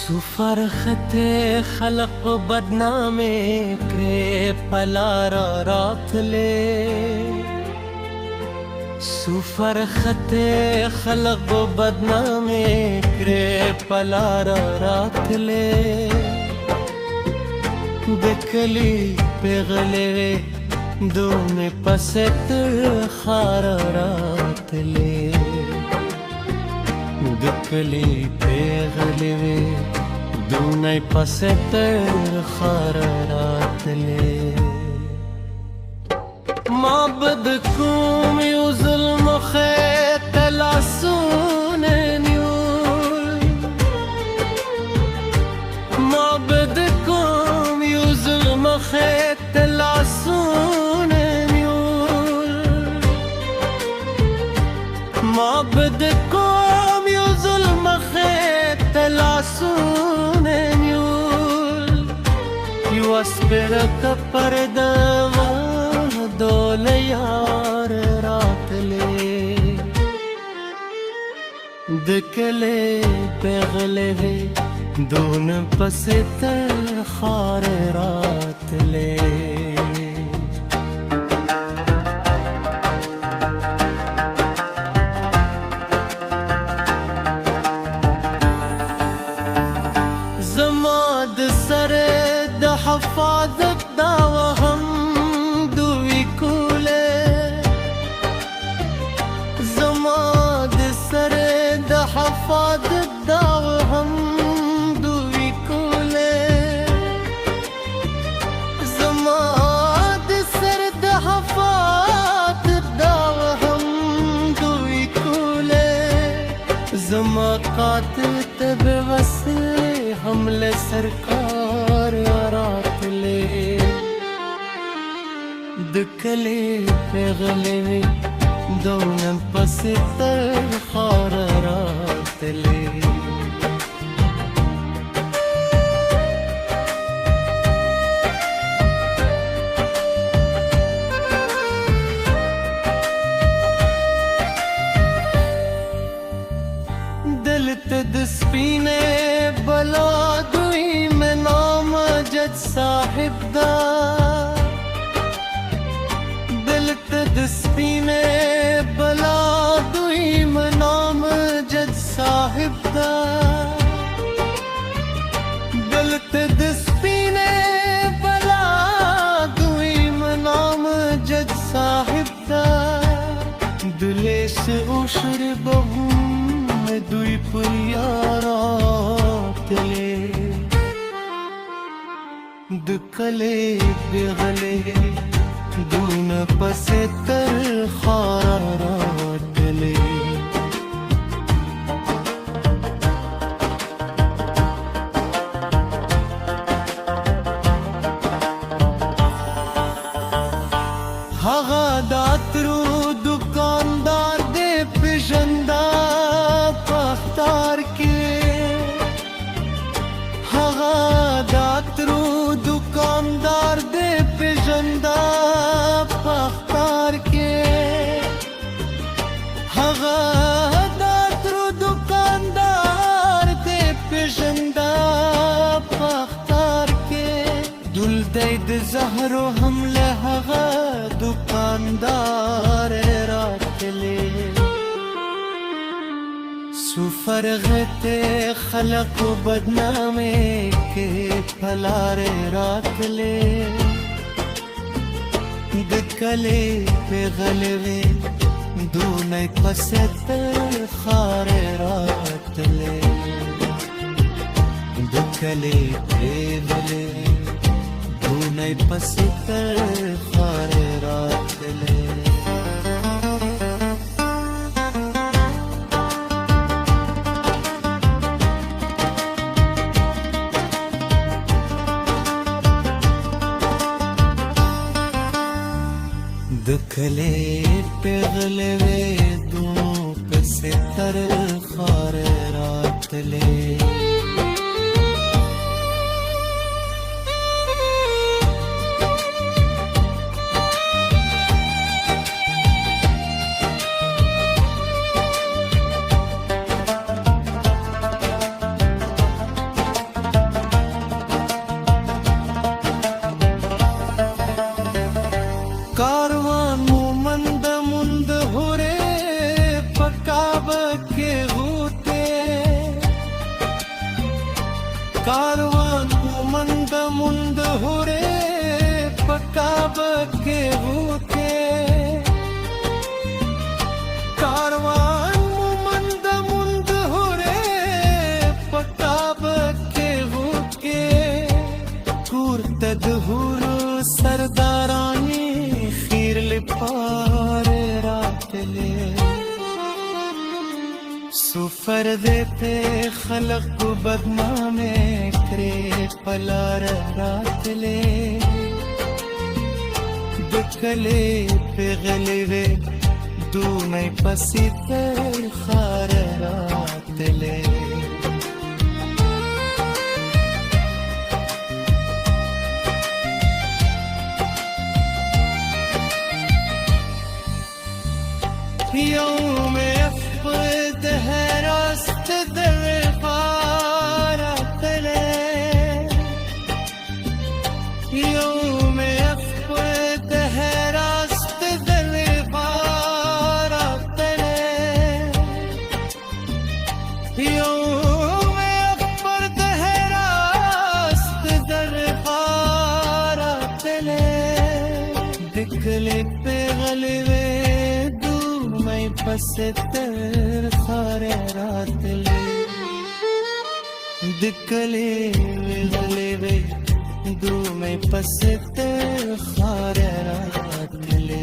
सुफरखत खलक बदनामे करे पलारा रात ले सुफरखत खलक बदनामे करे पलारा रात ले बिकली पिघले दून पसत खारा रात ले बिकली पिघले दून पसत खारा रात ले معبد كوم يظلم خيط العسون نيول معبد كوم يظلم خيط العسون نيول معبد كوم يظلم خيط العسون نيول يوسبرك پردوا دول यार रात ले दकले पिघले दून पसतर खार रात ले زماد سر د حفاظت داوه هم حفاظ الداو هم دوی کوله زما د سر د حفاظ الداو هم دوی کوله زما قاتل تب وسله حمله سرکار رات ले دکله پیغله دون پستر خار رات ले दिल तद स्पीने बला दुई में नाम जज साहिब दा दिल तद स्पीने बला दुई में नाम जज साहिब दा दिल तद स्पीने बला दुई में नाम जज साहिब दा दिले से उशर बहू दुई पुरियारात ले दकले बिगले दून पसतर खारात ले हगा दातरू दुकानदार दे पिजंदा पख्तार के हगा दातरू दुकानदार दे पिजंदा पख्तार के हगा दातरू दुकानदार दे पिजंदा पख्तार के दुल दैद जहरो हमले हगा दुकानदार रात ले सुफरगत खलक बदनामे के फलारे रात ले दकले पिघले दून पसतर खारे रात ले दकले पिघले दून पसतर खारे रात ले दकले पिघले दूं पसतर खार रात ले कारवान मंद मुंद हुरे पकाब के भूखे कारवान मंद मुंद हुरे पकाब के भूखे कूर्तद हुरु सरदारानी खीर लिपार रातले सुफर देते खलक को बदनामे करे पलार रातले दुकले पे गलेवे दू नहीं पसीते खार रातले يوم يفقد هرست الغفار التلي يوم يفقد هرست الغفار التلي يوم يفقد هرست الغفار التلي دكلي بغلبي पसतर खारे रातले दिकले गलेवे दू में पसतर खारे रातले